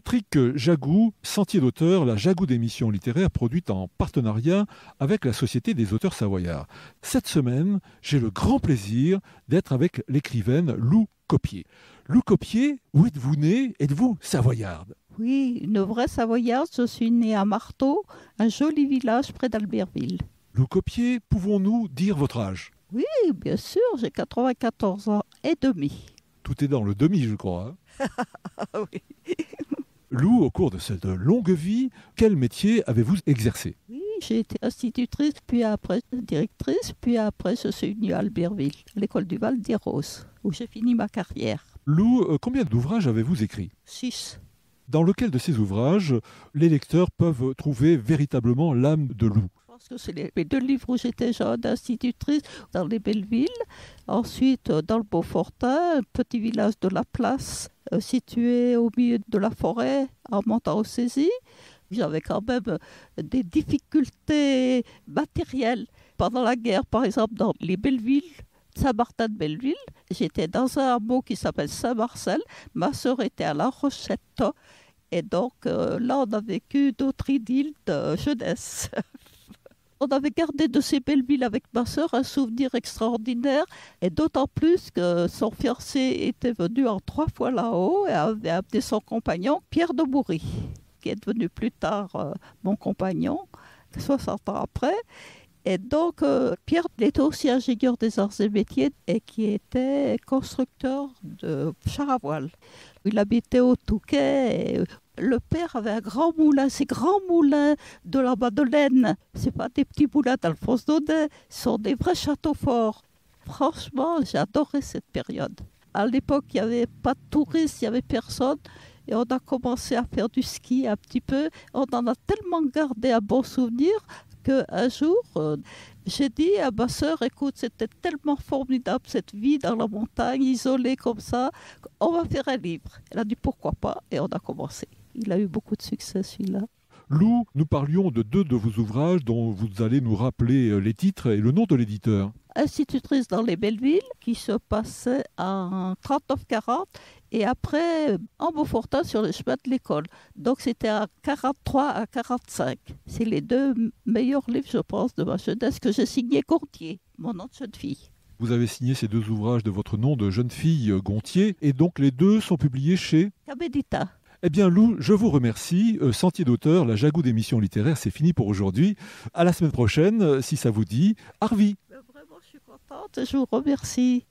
Patrick Jagou, Sentier d'auteur, la Jagou d'émission littéraire produite en partenariat avec la Société des auteurs savoyards. Cette semaine, j'ai le grand plaisir d'être avec l'écrivaine Lou Copier. Lou Copier, où êtes-vous née? Êtes-vous savoyarde? Oui, une vraie savoyarde. Je suis née à Marteau, un joli village près d'Albertville. Lou Copier, pouvons-nous dire votre âge? Oui, bien sûr, j'ai 94 ans et demi. Tout est dans le demi, je crois. Oui. Lou, au cours de cette longue vie, quel métier avez-vous exercé? Oui, j'ai été institutrice, puis après directrice, puis après je suis venue à Albertville, à l'école du Val des Roses, où j'ai fini ma carrière. Lou, combien d'ouvrages avez-vous écrits? 6. Dans lequel de ces ouvrages, les lecteurs peuvent trouver véritablement l'âme de Lou? Je pense que c'est les 2 livres où j'étais jeune institutrice, dans les belles villes. Ensuite, dans le Beaufortin, un petit village de la Place, situé au milieu de la forêt, en Montargis. J'avais quand même des difficultés matérielles. Pendant la guerre, par exemple, dans les Bellevilles, Saint-Martin-de-Belleville, j'étais dans un hameau qui s'appelle Saint-Marcel. Ma sœur était à La Rochette. Et donc, là, on a vécu d'autres idylles de jeunesse. On avait gardé de ces belles villes avec ma sœur un souvenir extraordinaire, et d'autant plus que son fiancé était venu en 3 fois là-haut et avait amené son compagnon, Pierre de Bourry, qui est devenu plus tard mon compagnon, 60 ans après. Et donc, Pierre était aussi ingénieur des arts et métiers et qui était constructeur de chars à voile. Il habitait au Touquet. Et le père avait un grand moulin, ces grands moulins de la Madeleine. Ce n'est pas des petits moulins d'Alphonse Daudet, ce sont des vrais châteaux forts. Franchement, j'ai adoré cette période. À l'époque, il n'y avait pas de touristes, il n'y avait personne. Et on a commencé à faire du ski un petit peu. On en a tellement gardé un bon souvenir qu'un jour, j'ai dit à ma sœur, écoute, c'était tellement formidable cette vie dans la montagne, isolée comme ça, on va faire un livre. Elle a dit pourquoi pas, et on a commencé. Il a eu beaucoup de succès celui-là. Lou, nous parlions de 2 de vos ouvrages dont vous allez nous rappeler les titres et le nom de l'éditeur. Institutrice dans les belles villes, qui se passait en 39-40, et après en Beaufortin sur le chemin de l'école. Donc c'était à 43 à 45. C'est les 2 meilleurs livres, je pense, de ma jeunesse que j'ai signé Gontier, mon nom de jeune fille. Vous avez signé ces 2 ouvrages de votre nom de jeune fille Gontier, et donc les 2 sont publiés chez Cabedita. Eh bien Lou, je vous remercie. Sentier d'auteur, la Jagou d'émission littéraire, c'est fini pour aujourd'hui. À la semaine prochaine, si ça vous dit. Arvi. Vraiment, je suis contente, je vous remercie.